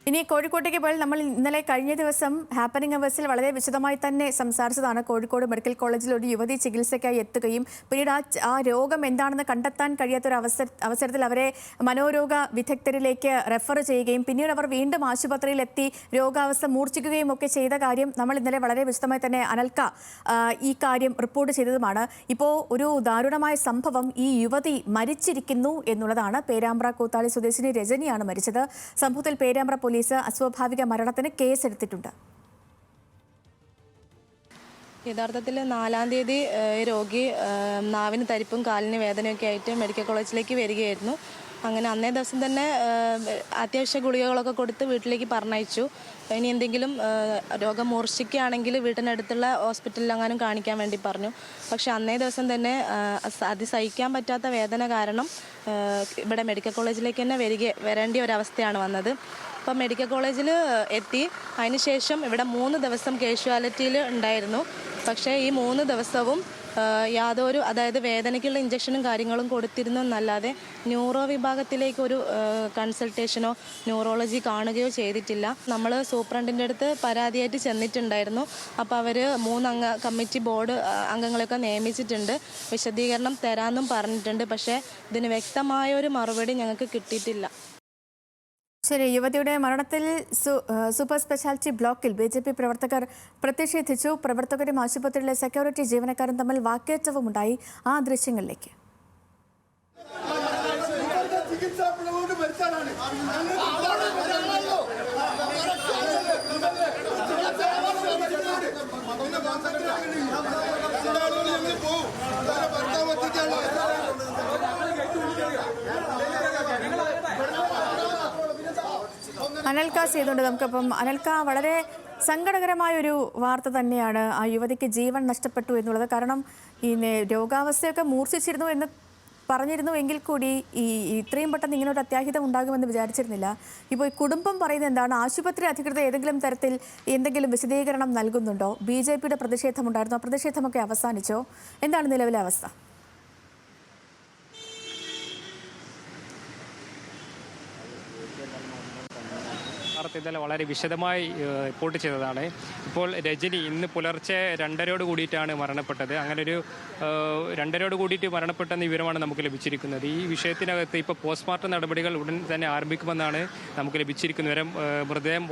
ഇനി കോഴിക്കോട്ടേക്ക് പോയാൽ നമ്മൾ ഇന്നലെ കഴിഞ്ഞ ദിവസം ഹാപ്പനിങ് അവേഴ്സിൽ വളരെ വിശദമായി തന്നെ സംസാരിച്ചതാണ്. കോഴിക്കോട് മെഡിക്കൽ കോളേജിൽ ഒരു യുവതി ചികിത്സയ്ക്കായി എത്തുകയും പിന്നീട് ആ രോഗം എന്താണെന്ന് കണ്ടെത്താൻ കഴിയാത്തൊരു അവസരത്തിൽ അവരെ മനോരോഗ വിദഗ്ധരിലേക്ക് റെഫർ ചെയ്യുകയും പിന്നീട് അവർ വീണ്ടും ആശുപത്രിയിൽ എത്തി രോഗാവസ്ഥ മൂർച്ഛിക്കുകയും ഒക്കെ ചെയ്ത കാര്യം നമ്മൾ ഇന്നലെ വളരെ വിശദമായി തന്നെ അനൽക്ക ഈ കാര്യം റിപ്പോർട്ട് ചെയ്തതുമാണ്. ഇപ്പോൾ ഒരു ദാരുണമായ സംഭവം, ഈ യുവതി മരിച്ചിരിക്കുന്നു എന്നുള്ളതാണ്. പേരാമ്പ്ര കൂത്താളി സ്വദേശിനി രജനിയാണ് മരിച്ചത്. സംഭവത്തിൽ പേരാമ്പ്ര പോലീസ് അസ്വാഭാവിക മരണത്തിന് കേസെടുത്തിട്ടുണ്ട്. യഥാർത്ഥത്തിൽ 4-ാം തീയതി രോഗി നാവിന് തരിപ്പും കാലിന് വേദനയൊക്കെ ആയിട്ട് മെഡിക്കൽ കോളേജിലേക്ക് വരികയായിരുന്നു. അങ്ങനെ അന്നേ ദിവസം തന്നെ അത്യാവശ്യ ഗുളികകളൊക്കെ കൊടുത്ത് വീട്ടിലേക്ക് പറഞ്ഞയച്ചു. ഇനി എന്തെങ്കിലും രോഗം മൂർച്ഛിക്കുകയാണെങ്കിൽ വീട്ടിനടുത്തുള്ള ഹോസ്പിറ്റലിൽ അങ്ങാനും കാണിക്കാൻ വേണ്ടി പറഞ്ഞു. പക്ഷെ അന്നേ ദിവസം തന്നെ സഹിക്കാൻ പറ്റാത്ത വേദന കാരണം ഇവിടെ മെഡിക്കൽ കോളേജിലേക്ക് തന്നെ വരേണ്ട ഒരവസ്ഥയാണ് വന്നത്. അപ്പം മെഡിക്കൽ കോളേജിൽ എത്തി. അതിനുശേഷം ഇവിടെ 3 ദിവസം കാഷ്വാലിറ്റിയിൽ ഉണ്ടായിരുന്നു. പക്ഷേ ഈ 3 ദിവസവും യാതൊരു, അതായത് വേദനയ്ക്കുള്ള ഇഞ്ചക്ഷനും കാര്യങ്ങളും കൊടുത്തിരുന്നു എന്നല്ലാതെ ന്യൂറോ വിഭാഗത്തിലേക്ക് ഒരു കൺസൾട്ടേഷനോ ന്യൂറോളജി കാണുകയോ ചെയ്തിട്ടില്ല. നമ്മൾ സൂപ്രണ്ടിൻ്റെ അടുത്ത് പരാതിയായിട്ട് ചെന്നിട്ടുണ്ടായിരുന്നു. അപ്പോൾ അവർ 3 അംഗ കമ്മിറ്റി ബോർഡ് അംഗങ്ങളെയൊക്കെ നിയമിച്ചിട്ടുണ്ട്, വിശദീകരണം തരാമെന്നും പറഞ്ഞിട്ടുണ്ട്. പക്ഷേ ഇതിന് വ്യക്തമായ ഒരു മറുപടി ഞങ്ങൾക്ക് കിട്ടിയിട്ടില്ല. ശരി, യുവതിയുടെ മരണത്തിൽ സൂപ്പർ സ്പെഷ്യാലിറ്റി ബ്ലോക്കിൽ BJP പ്രവർത്തകർ പ്രതിഷേധിച്ചു. പ്രവർത്തകരും ആശുപത്രിയിലെ സെക്യൂരിറ്റി ജീവനക്കാരും തമ്മിൽ വാക്കേറ്റവും ഉണ്ടായി. ആ ദൃശ്യങ്ങളിലേക്ക്. അനൽക്ക ചെയ്തുകൊണ്ട് നമുക്കപ്പം അനൽക്ക, വളരെ സങ്കടകരമായ ഒരു വാർത്ത തന്നെയാണ്. ആ യുവതിക്ക് ജീവൻ നഷ്ടപ്പെട്ടു എന്നുള്ളത്. കാരണം ഈ രോഗാവസ്ഥയൊക്കെ മൂർച്ഛിച്ചിരുന്നു എന്ന് പറഞ്ഞിരുന്നു എങ്കിൽ കൂടി ഇത്രയും പെട്ടെന്ന് ഇങ്ങനെ ഒരു അത്യാഹിതം ഉണ്ടാകുമെന്ന് വിചാരിച്ചിരുന്നില്ല. ഇപ്പോൾ ഈ കുടുംബം പറയുന്നത് എന്താണ്? ആശുപത്രി അധികൃതർ ഏതെങ്കിലും തരത്തിൽ എന്തെങ്കിലും വിശദീകരണം നൽകുന്നുണ്ടോ? BJPയുടെ പ്രതിഷേധമുണ്ടായിരുന്നു, ആ പ്രതിഷേധമൊക്കെ അവസാനിച്ചോ? എന്താണ് നിലവിലെ അവസ്ഥ? ഇന്നലെ വളരെ വിശദമായി റിപ്പോർട്ട് ചെയ്തതാണ്. ഇപ്പോൾ രജനി ഇന്ന് പുലർച്ചെ 2:30 കൂടിയിട്ടാണ് മരണപ്പെട്ടത്. അങ്ങനെ ഒരു 2:30 കൂടിയിട്ട് മരണപ്പെട്ടെന്ന വിവരമാണ് നമുക്ക് ലഭിച്ചിരിക്കുന്നത്. ഈ വിഷയത്തിനകത്ത് ഇപ്പോൾ പോസ്റ്റ്മോർട്ടം നടപടികൾ ഉടൻ തന്നെ ആരംഭിക്കുമെന്നാണ് നമുക്ക് ലഭിച്ചിരിക്കുന്ന വിവരം. മൃതദേഹം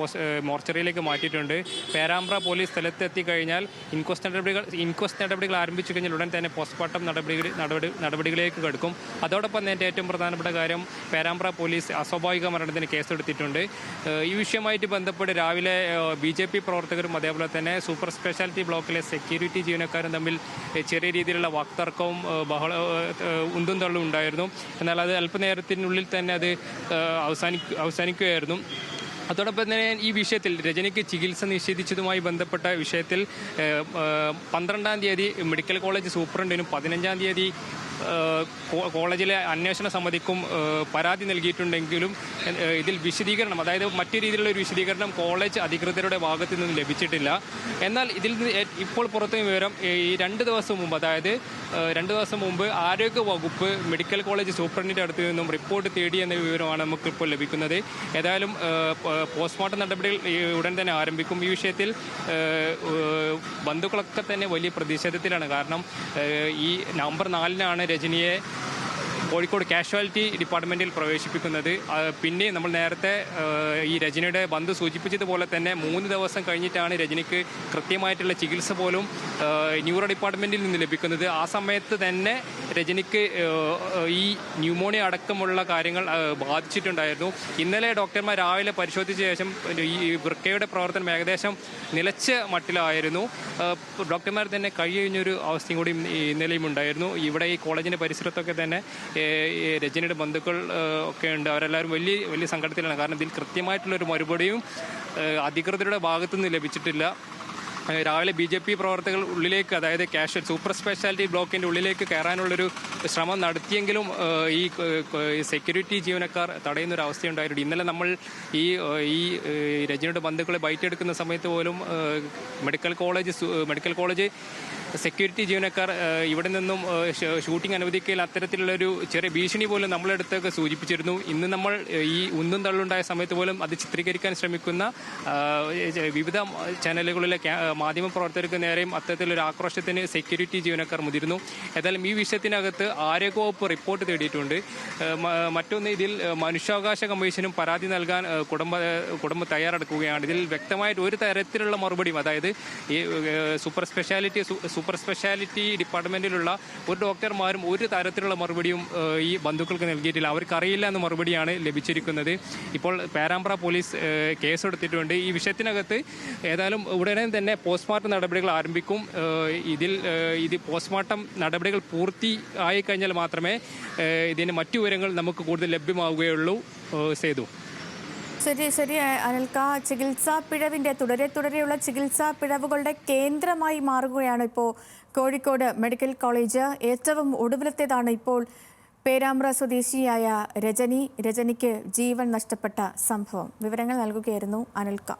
മോർച്ചറിയിലേക്ക് മാറ്റിയിട്ടുണ്ട്. പേരാമ്പ്ര പോലീസ് സ്ഥലത്തെത്തി കഴിഞ്ഞാൽ ഇൻക്വസ്റ്റ് നടപടികൾ ആരംഭിച്ചു കഴിഞ്ഞാൽ ഉടൻ തന്നെ പോസ്റ്റ്മോർട്ടം നടപടികളിലേക്ക് കടക്കും. അതോടൊപ്പം തന്നെ ഏറ്റവും പ്രധാനപ്പെട്ട കാര്യം, പേരാമ്പ്ര പോലീസ് അസ്വാഭാവിക മരണത്തിന് കേസെടുത്തിട്ടുണ്ട്. ഈ വിഷയവുമായിട്ട് ബന്ധപ്പെട്ട് രാവിലെ BJP പ്രവർത്തകരും അതേപോലെ തന്നെ സൂപ്പർ സ്പെഷ്യാലിറ്റി ബ്ലോക്കിലെ സെക്യൂരിറ്റി ജീവനക്കാരും തമ്മിൽ ചെറിയ രീതിയിലുള്ള വാക്തർക്കവും ഉന്തും തള്ളും ഉണ്ടായിരുന്നു. എന്നാൽ അത് അല്പനേരത്തിനുള്ളിൽ തന്നെ അത് അവസാനിക്കുകയായിരുന്നു. അതോടൊപ്പം തന്നെ ഈ വിഷയത്തിൽ രജനിക്ക് ചികിത്സ നിഷേധിച്ചതുമായി ബന്ധപ്പെട്ട വിഷയത്തിൽ 12-ാം തീയതി മെഡിക്കൽ കോളേജ് സൂപ്രണ്ടിനും 15-ാം തീയതി കോളേജിലെ അന്വേഷണ സമിതിക്കും പരാതി നൽകിയിട്ടുണ്ടെങ്കിലും ഇതിൽ വിശദീകരണം, അതായത് മറ്റു രീതിയിലുള്ള ഒരു വിശദീകരണം കോളേജ് അധികൃതരുടെ ഭാഗത്തു നിന്നും ലഭിച്ചിട്ടില്ല. എന്നാൽ ഇതിൽ ഇപ്പോൾ പുറത്തു വിവരം, ഈ 2 ദിവസം മുമ്പ്, അതായത് 2 ദിവസം മുമ്പ് ആരോഗ്യ വകുപ്പ് മെഡിക്കൽ കോളേജ് സൂപ്രണ്ടിൻ്റെ അടുത്ത് നിന്നും റിപ്പോർട്ട് തേടി എന്ന വിവരമാണ് നമുക്കിപ്പോൾ ലഭിക്കുന്നത്. ഏതായാലും പോസ്റ്റ്മോർട്ടം നടപടികൾ ഉടൻ തന്നെ ആരംഭിക്കും. ഈ വിഷയത്തിൽ ബന്ധുക്കളൊക്കെ തന്നെ വലിയ പ്രതിഷേധത്തിലാണ്. കാരണം ഈ നവംബർ 4-നാണ് രജനിയെ കോഴിക്കോട് കാഷ്വാലിറ്റി ഡിപ്പാർട്ട്മെൻറ്റിൽ പ്രവേശിപ്പിക്കുന്നത്. പിന്നെ നമ്മൾ നേരത്തെ ഈ രജനിയുടെ ബന്ധു സൂചിപ്പിച്ചതുപോലെ തന്നെ 3 ദിവസം കഴിഞ്ഞിട്ടാണ് രജനിക്ക് കൃത്യമായിട്ടുള്ള ചികിത്സ പോലും ന്യൂറോ ഡിപ്പാർട്ട്മെൻറ്റിൽ നിന്ന് ലഭിക്കുന്നത്. ആ സമയത്ത് തന്നെ രജനിക്ക് ഈ ന്യൂമോണിയ അടക്കമുള്ള കാര്യങ്ങൾ ബാധിച്ചിട്ടുണ്ടായിരുന്നു. ഇന്നലെ ഡോക്ടർമാർ രാവിലെ പരിശോധിച്ച ശേഷം ഈ വൃക്കയുടെ പ്രവർത്തനം ഏകദേശം നിലച്ച മട്ടിലായിരുന്നു. ഡോക്ടർമാർ തന്നെ കഴിഞ്ഞൊരു അവസ്ഥയും കൂടി ഇന്നലെയും ഉണ്ടായിരുന്നു. ഇവിടെ ഈ കോളേജിൻ്റെ പരിസരത്തൊക്കെ തന്നെ രജനിയുടെ ബന്ധുക്കൾ ഒക്കെ ഉണ്ട്. അവരെല്ലാവരും വലിയ സങ്കടത്തിലാണ്. കാരണം ഇതിൽ കൃത്യമായിട്ടുള്ളൊരു മറുപടിയും അധികൃതരുടെ ഭാഗത്തുനിന്ന് ലഭിച്ചിട്ടില്ല. രാവിലെ BJP പ്രവർത്തകർ ഉള്ളിലേക്ക്, അതായത് സൂപ്പർ സ്പെഷ്യാലിറ്റി ബ്ലോക്കിൻ്റെ ഉള്ളിലേക്ക് കയറാനുള്ളൊരു ശ്രമം നടത്തിയെങ്കിലും ഈ സെക്യൂരിറ്റി ജീവനക്കാർ തടയുന്നൊരു അവസ്ഥയുണ്ടായിരുന്നു. ഇന്നലെ നമ്മൾ ഈ രജനിയുടെ ബന്ധുക്കളെ ബൈറ്റ് എടുക്കുന്ന സമയത്ത് പോലും മെഡിക്കൽ കോളേജ് സെക്യൂരിറ്റി ജീവനക്കാർ ഇവിടെ നിന്നും ഷൂട്ടിംഗ് അനുവദിക്കൽ അത്തരത്തിലുള്ളൊരു ചെറിയ ഭീഷണി പോലും നമ്മളെടുത്തൊക്കെ സൂചിപ്പിച്ചിരുന്നു. ഇന്ന് നമ്മൾ ഈ ഉന്തും തള്ളുണ്ടായ സമയത്ത് പോലും അത് ചിത്രീകരിക്കാൻ ശ്രമിക്കുന്ന വിവിധ ചാനലുകളിലെ മാധ്യമപ്രവർത്തകർക്ക് നേരെയും അത്തരത്തിലൊരു ആക്രോശത്തിന് സെക്യൂരിറ്റി ജീവനക്കാർ മുതിരുന്നു. ഏതായാലും ഈ വിഷയത്തിനകത്ത് ആരോഗ്യവകുപ്പ് റിപ്പോർട്ട് തേടിയിട്ടുണ്ട്. മറ്റൊന്ന്, ഇതിൽ മനുഷ്യാവകാശ കമ്മീഷനും പരാതി നൽകാൻ കുടുംബം തയ്യാറെടുക്കുകയാണ്. ഇതിൽ വ്യക്തമായിട്ട് ഒരു തരത്തിലുള്ള മറുപടിയും, അതായത് ഈ സൂപ്പർ സ്പെഷ്യാലിറ്റി ഡിപ്പാർട്ട്മെന്റിലുള്ള ഒരു ഡോക്ടർമാരും ഒരു തരത്തിലുള്ള മറുപടിയും ഈ ബന്ധുക്കൾക്ക് നൽകിയിട്ടില്ല. അവർക്ക് അറിയില്ല എന്ന മറുപടിയാണ് ലഭിച്ചിരിക്കുന്നത്. ഇപ്പോൾ പേരാമ്പ്ര പോലീസ് കേസെടുത്തിട്ടുണ്ട്. ഈ വിഷയത്തിനകത്ത് ഏതായാലും ഉടനെ തന്നെ പോസ്റ്റ്മോർട്ടം നടപടികൾ ആരംഭിക്കും. ഇത് പോസ്റ്റ്മോർട്ടം നടപടികൾ പൂർത്തിയായി കഴിഞ്ഞാൽ മാത്രമേ ഇതിന് മറ്റു വിവരങ്ങൾ നമുക്ക് കൂടുതൽ ലഭ്യമാവുകയുള്ളൂ. സേതു. ശരി അനിൽക്ക, ചികിത്സാ പിഴവിൻ്റെ തുടരെയുള്ള ചികിത്സാ പിഴവുകളുടെ കേന്ദ്രമായി മാറുകയാണ് ഇപ്പോൾ കോഴിക്കോട് മെഡിക്കൽ കോളേജ്. ഏറ്റവും ഒടുവിലത്തേതാണ് ഇപ്പോൾ പേരാമ്പ്ര സ്വദേശിയായ രജനിക്ക് ജീവൻ നഷ്ടപ്പെട്ട സംഭവം. വിവരങ്ങൾ നൽകുകയായിരുന്നു അനിൽക്ക.